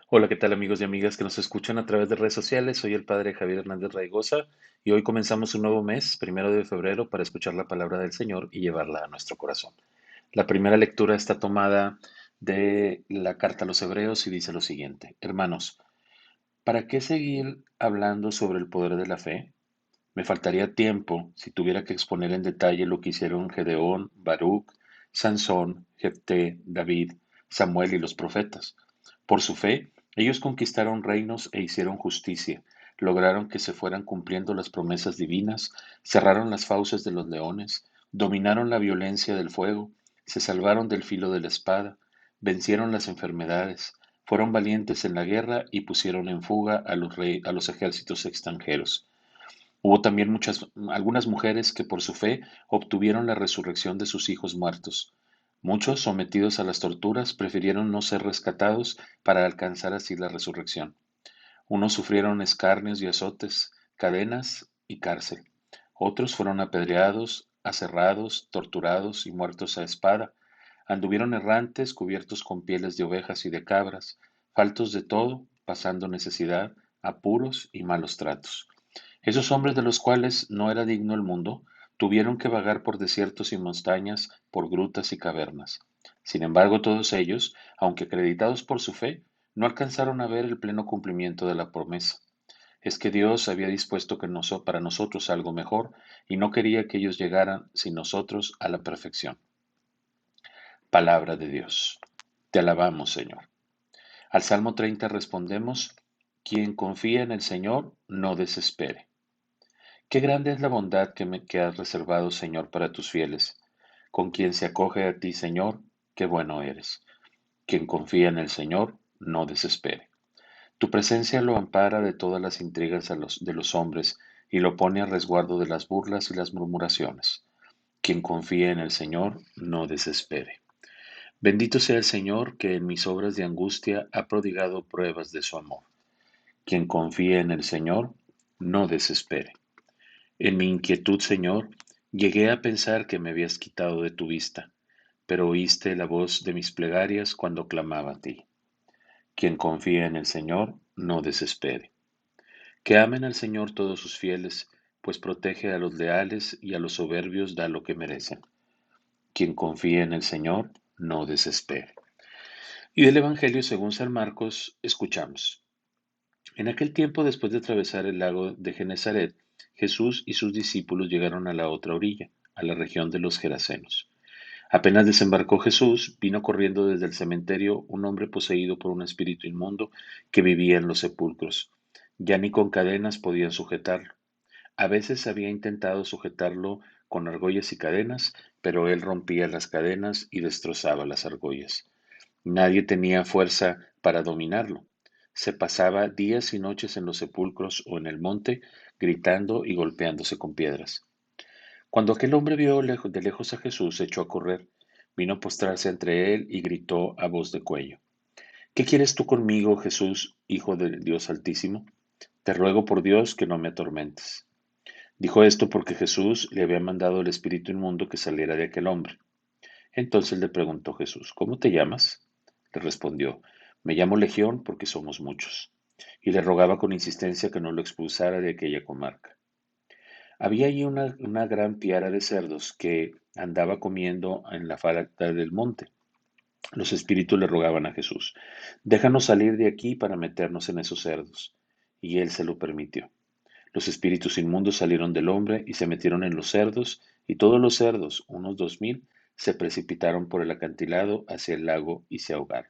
Hola, ¿qué tal amigos y amigas que nos escuchan a través de redes sociales? Soy el padre Javier Hernández Raigosa y hoy comenzamos un nuevo mes, 1 de febrero, para escuchar la palabra del Señor y llevarla a nuestro corazón. La primera lectura está tomada de la carta a los Hebreos y dice lo siguiente: Hermanos, ¿para qué seguir hablando sobre el poder de la fe? Me faltaría tiempo si tuviera que exponer en detalle lo que hicieron Gedeón, Baruc, Sansón, Jefté, David, Samuel y los profetas. Por su fe, ellos conquistaron reinos e hicieron justicia, lograron que se fueran cumpliendo las promesas divinas, cerraron las fauces de los leones, dominaron la violencia del fuego, se salvaron del filo de la espada, vencieron las enfermedades, fueron valientes en la guerra y pusieron en fuga a los ejércitos extranjeros. Hubo también algunas mujeres que por su fe obtuvieron la resurrección de sus hijos muertos. Muchos, sometidos a las torturas, prefirieron no ser rescatados para alcanzar así la resurrección. Unos sufrieron escarnios y azotes, cadenas y cárcel. Otros fueron apedreados, aserrados, torturados y muertos a espada. Anduvieron errantes, cubiertos con pieles de ovejas y de cabras, faltos de todo, pasando necesidad, apuros y malos tratos. Esos hombres de los cuales no era digno el mundo, tuvieron que vagar por desiertos y montañas, por grutas y cavernas. Sin embargo, todos ellos, aunque acreditados por su fe, no alcanzaron a ver el pleno cumplimiento de la promesa. Es que Dios había dispuesto para nosotros algo mejor y no quería que ellos llegaran sin nosotros a la perfección. Palabra de Dios. Te alabamos, Señor. Al Salmo 30 respondemos: quien confía en el Señor no desespere. Qué grande es la bondad que has reservado, Señor, para tus fieles. Con quien se acoge a ti, Señor, qué bueno eres. Quien confía en el Señor, no desespere. Tu presencia lo ampara de todas las intrigas de los hombres y lo pone a resguardo de las burlas y las murmuraciones. Quien confía en el Señor, no desespere. Bendito sea el Señor que en mis obras de angustia ha prodigado pruebas de su amor. Quien confía en el Señor, no desespere. En mi inquietud, Señor, llegué a pensar que me habías quitado de tu vista, pero oíste la voz de mis plegarias cuando clamaba a ti. Quien confía en el Señor, no desespere. Que amen al Señor todos sus fieles, pues protege a los leales y a los soberbios da lo que merecen. Quien confía en el Señor, no desespere. Y del Evangelio según San Marcos, escuchamos. En aquel tiempo, después de atravesar el lago de Genezaret, Jesús y sus discípulos llegaron a la otra orilla, a la región de los Gerasenos. Apenas desembarcó Jesús, vino corriendo desde el cementerio un hombre poseído por un espíritu inmundo que vivía en los sepulcros. Ya ni con cadenas podían sujetarlo. A veces había intentado sujetarlo con argollas y cadenas, pero él rompía las cadenas y destrozaba las argollas. Nadie tenía fuerza para dominarlo. Se pasaba días y noches en los sepulcros o en el monte, gritando y golpeándose con piedras. Cuando aquel hombre vio de lejos a Jesús, se echó a correr, vino a postrarse entre él y gritó a voz de cuello: ¿Qué quieres tú conmigo, Jesús, Hijo del Dios Altísimo? Te ruego por Dios que no me atormentes. Dijo esto porque Jesús le había mandado el espíritu inmundo que saliera de aquel hombre. Entonces le preguntó Jesús: ¿Cómo te llamas? Le respondió: Me llamo Legión porque somos muchos. Y le rogaba con insistencia que no lo expulsara de aquella comarca. Había allí una gran piara de cerdos que andaba comiendo en la falda del monte. Los espíritus le rogaban a Jesús: Déjanos salir de aquí para meternos en esos cerdos. Y él se lo permitió. Los espíritus inmundos salieron del hombre y se metieron en los cerdos, y todos los cerdos, unos 2000, se precipitaron por el acantilado hacia el lago y se ahogaron.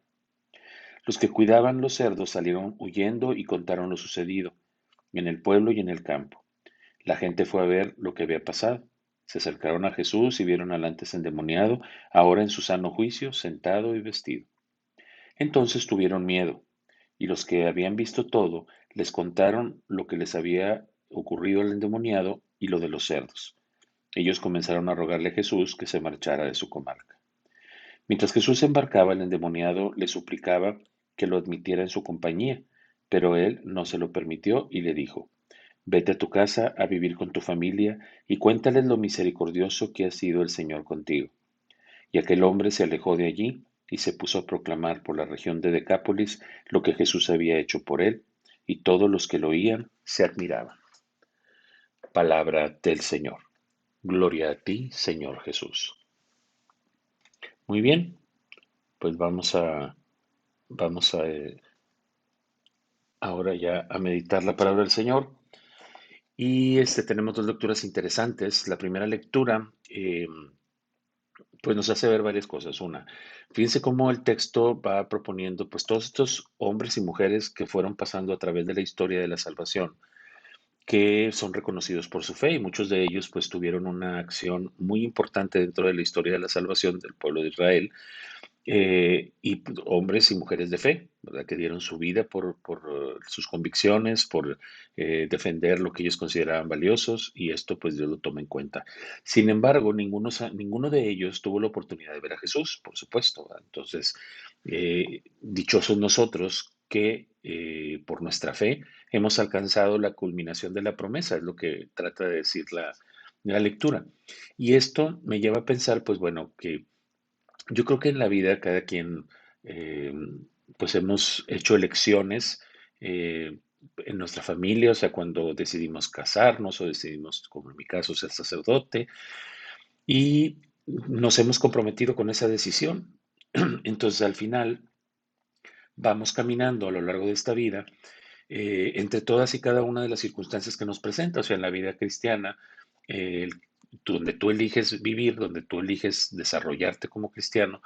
Los que cuidaban los cerdos salieron huyendo y contaron lo sucedido, en el pueblo y en el campo. La gente fue a ver lo que había pasado. Se acercaron a Jesús y vieron al antes endemoniado, ahora en su sano juicio, sentado y vestido. Entonces tuvieron miedo, y los que habían visto todo les contaron lo que les había ocurrido al endemoniado y lo de los cerdos. Ellos comenzaron a rogarle a Jesús que se marchara de su comarca. Mientras Jesús se embarcaba, el endemoniado le suplicaba que lo admitiera en su compañía, pero él no se lo permitió y le dijo: Vete a tu casa a vivir con tu familia y cuéntales lo misericordioso que ha sido el Señor contigo. Y aquel hombre se alejó de allí y se puso a proclamar por la región de Decápolis lo que Jesús había hecho por él, y todos los que lo oían se admiraban. Palabra del Señor. Gloria a ti, Señor Jesús. Muy bien, pues vamos a ahora ya a meditar la palabra del Señor. Y tenemos dos lecturas interesantes. La primera lectura, pues nos hace ver varias cosas. Una, fíjense cómo el texto va proponiendo, pues todos estos hombres y mujeres que fueron pasando a través de la historia de la salvación, que son reconocidos por su fe y muchos de ellos pues tuvieron una acción muy importante dentro de la historia de la salvación del pueblo de Israel, y hombres y mujeres de fe, ¿verdad? Que dieron su vida por sus convicciones, por defender lo que ellos consideraban valiosos, y esto pues Dios lo toma en cuenta. Sin embargo, ninguno de ellos tuvo la oportunidad de ver a Jesús, por supuesto, ¿verdad? Entonces, dichosos nosotros que por nuestra fe hemos alcanzado la culminación de la promesa, es lo que trata de decir la lectura. Y esto me lleva a pensar, pues bueno, que yo creo que en la vida cada quien, eh, pues hemos hecho elecciones eh, en nuestra familia, o sea, cuando decidimos casarnos o decidimos, como en mi caso, ser sacerdote, y nos hemos comprometido con esa decisión. Entonces, al final, vamos caminando a lo largo de esta vida entre todas y cada una de las circunstancias que nos presenta, o sea, en la vida cristiana, eh, donde tú eliges vivir, donde tú eliges desarrollarte como cristiano.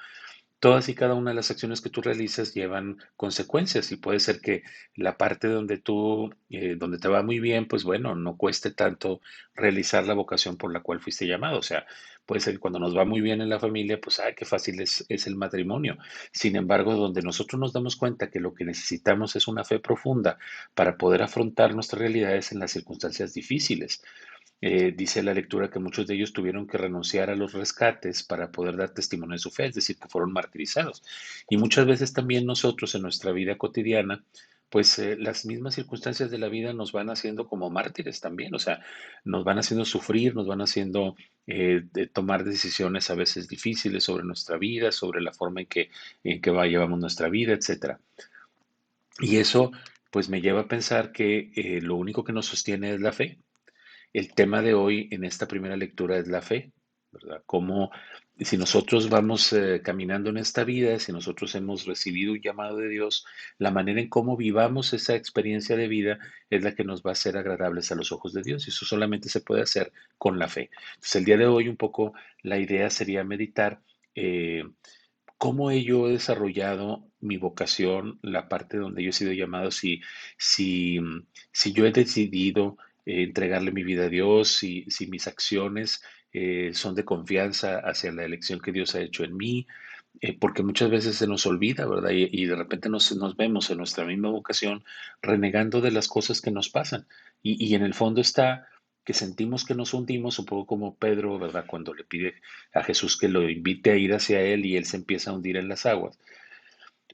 Todas y cada una de las acciones que tú realizas llevan consecuencias y puede ser que la parte donde te va muy bien, pues bueno, no cueste tanto realizar la vocación por la cual fuiste llamado. O sea, puede ser que cuando nos va muy bien en la familia, pues, ay, qué fácil es el matrimonio. Sin embargo, donde nosotros nos damos cuenta que lo que necesitamos es una fe profunda para poder afrontar nuestras realidades en las circunstancias difíciles. Dice la lectura que muchos de ellos tuvieron que renunciar a los rescates para poder dar testimonio de su fe, es decir, que fueron martirizados. Y muchas veces también nosotros en nuestra vida cotidiana, pues las mismas circunstancias de la vida nos van haciendo como mártires también, o sea, nos van haciendo sufrir, nos van haciendo de tomar decisiones a veces difíciles sobre nuestra vida, sobre la forma en que llevamos nuestra vida, etcétera. Y eso pues me lleva a pensar que lo único que nos sostiene es la fe. El tema de hoy en esta primera lectura es la fe, ¿verdad? Cómo si nosotros vamos caminando en esta vida, si nosotros hemos recibido un llamado de Dios, la manera en cómo vivamos esa experiencia de vida es la que nos va a ser agradables a los ojos de Dios y eso solamente se puede hacer con la fe. Entonces el día de hoy un poco la idea sería meditar eh, cómo yo he desarrollado mi vocación, la parte donde yo he sido llamado, si yo he decidido entregarle mi vida a Dios, si mis acciones son de confianza hacia la elección que Dios ha hecho en mí, porque muchas veces se nos olvida, ¿verdad? Y de repente nos vemos en nuestra misma vocación renegando de las cosas que nos pasan. Y en el fondo está que sentimos que nos hundimos, un poco como Pedro, ¿verdad? Cuando le pide a Jesús que lo invite a ir hacia él y él se empieza a hundir en las aguas.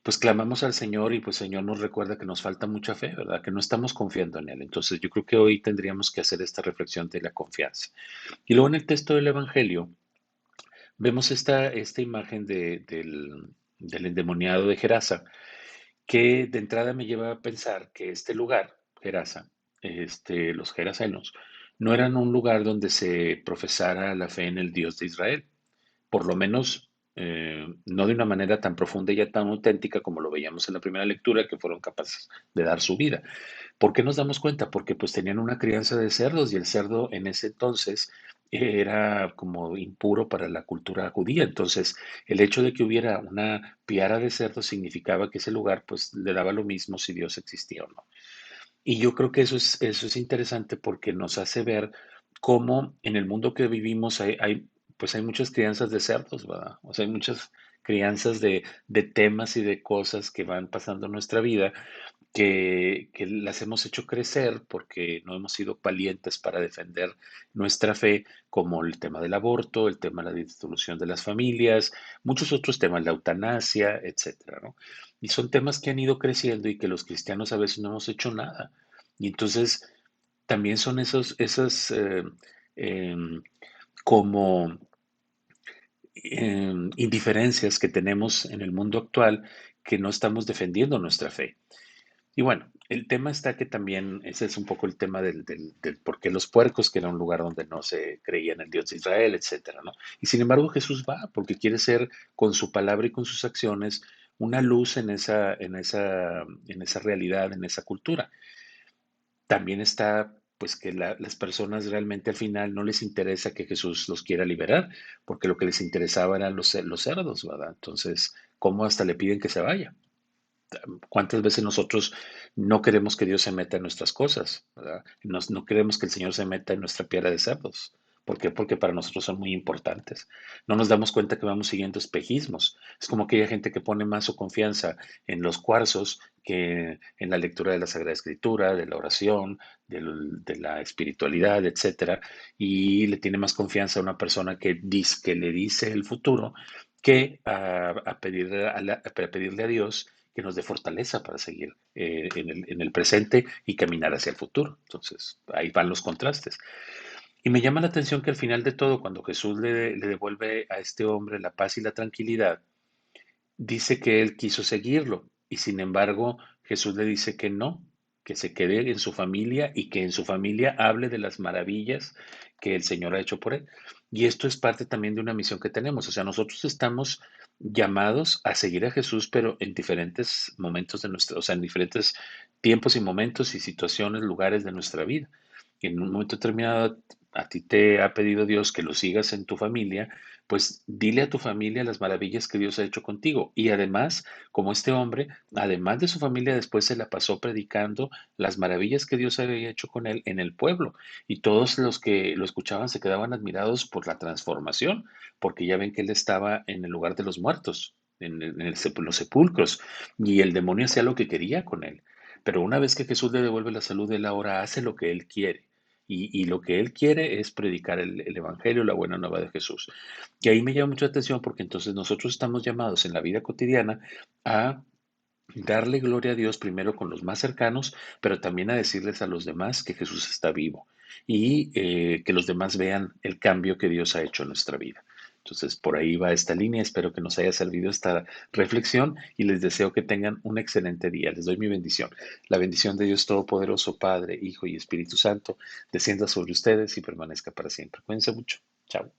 Pues clamamos al Señor y pues Señor nos recuerda que nos falta mucha fe, ¿verdad? Que no estamos confiando en Él. Entonces yo creo que hoy tendríamos que hacer esta reflexión de la confianza. Y luego en el texto del Evangelio vemos esta imagen del endemoniado de Gerasa, que de entrada me lleva a pensar que este lugar, Gerasa, los gerasenos, no eran un lugar donde se profesara la fe en el Dios de Israel, por lo menos no de una manera tan profunda y tan auténtica como lo veíamos en la primera lectura, que fueron capaces de dar su vida. ¿Por qué nos damos cuenta? Porque pues tenían una crianza de cerdos y el cerdo en ese entonces era como impuro para la cultura judía. Entonces, el hecho de que hubiera una piara de cerdos significaba que ese lugar pues le daba lo mismo si Dios existía o no. Y yo creo que eso es interesante porque nos hace ver cómo en el mundo que vivimos pues hay muchas crianzas de cerdos, ¿verdad? O sea, hay muchas crianzas de temas y de cosas que van pasando en nuestra vida que las hemos hecho crecer porque no hemos sido valientes para defender nuestra fe, como el tema del aborto, el tema de la disolución de las familias, muchos otros temas, la eutanasia, etcétera, ¿no? Y son temas que han ido creciendo y que los cristianos a veces no hemos hecho nada. Y entonces también son esos, esas em, como indiferencias que tenemos en el mundo actual que no estamos defendiendo nuestra fe. Y bueno, el tema está que también, ese es un poco el tema del por qué los puercos, que era un lugar donde no se creía en el Dios de Israel, etcétera, ¿no? Y sin embargo Jesús va porque quiere ser con su palabra y con sus acciones una luz en esa realidad, en esa cultura. También está, pues, que las personas realmente al final no les interesa que Jesús los quiera liberar, porque lo que les interesaba eran los cerdos, ¿verdad? Entonces, ¿cómo hasta le piden que se vaya? ¿Cuántas veces nosotros no queremos que Dios se meta en nuestras cosas, ¿verdad? No queremos que el Señor se meta en nuestra piedra de cerdos. ¿Por qué? Porque para nosotros son muy importantes. No nos damos cuenta que vamos siguiendo espejismos. Es como aquella gente que pone más su confianza en los cuarzos que en la lectura de la Sagrada Escritura, de la oración, de la espiritualidad, etcétera, y le tiene más confianza a una persona que le dice el futuro que a pedirle a Dios que nos dé fortaleza para seguir en el presente y caminar hacia el futuro. Entonces, ahí van los contrastes. Y me llama la atención que al final de todo, cuando Jesús le devuelve a este hombre la paz y la tranquilidad, dice que él quiso seguirlo y sin embargo Jesús le dice que no, que se quede en su familia y que en su familia hable de las maravillas que el Señor ha hecho por él. Y esto es parte también de una misión que tenemos. O sea, nosotros estamos llamados a seguir a Jesús, pero en diferentes momentos de nuestra, o sea, en diferentes tiempos y momentos y situaciones, lugares de nuestra vida. Y en un momento determinado a ti te ha pedido Dios que lo sigas en tu familia, pues dile a tu familia las maravillas que Dios ha hecho contigo. Y además, como este hombre, además de su familia, después se la pasó predicando las maravillas que Dios había hecho con él en el pueblo. Y todos los que lo escuchaban se quedaban admirados por la transformación, porque ya ven que él estaba en el lugar de los muertos, los sepulcros, y el demonio hacía lo que quería con él. Pero una vez que Jesús le devuelve la salud, él ahora hace lo que él quiere. Y lo que él quiere es predicar el Evangelio, la buena nueva de Jesús. Y ahí me llama mucha atención porque entonces nosotros estamos llamados en la vida cotidiana a darle gloria a Dios primero con los más cercanos, pero también a decirles a los demás que Jesús está vivo y que los demás vean el cambio que Dios ha hecho en nuestra vida. Entonces, por ahí va esta línea. Espero que nos haya servido esta reflexión y les deseo que tengan un excelente día. Les doy mi bendición. La bendición de Dios Todopoderoso, Padre, Hijo y Espíritu Santo, descienda sobre ustedes y permanezca para siempre. Cuídense mucho. Chao.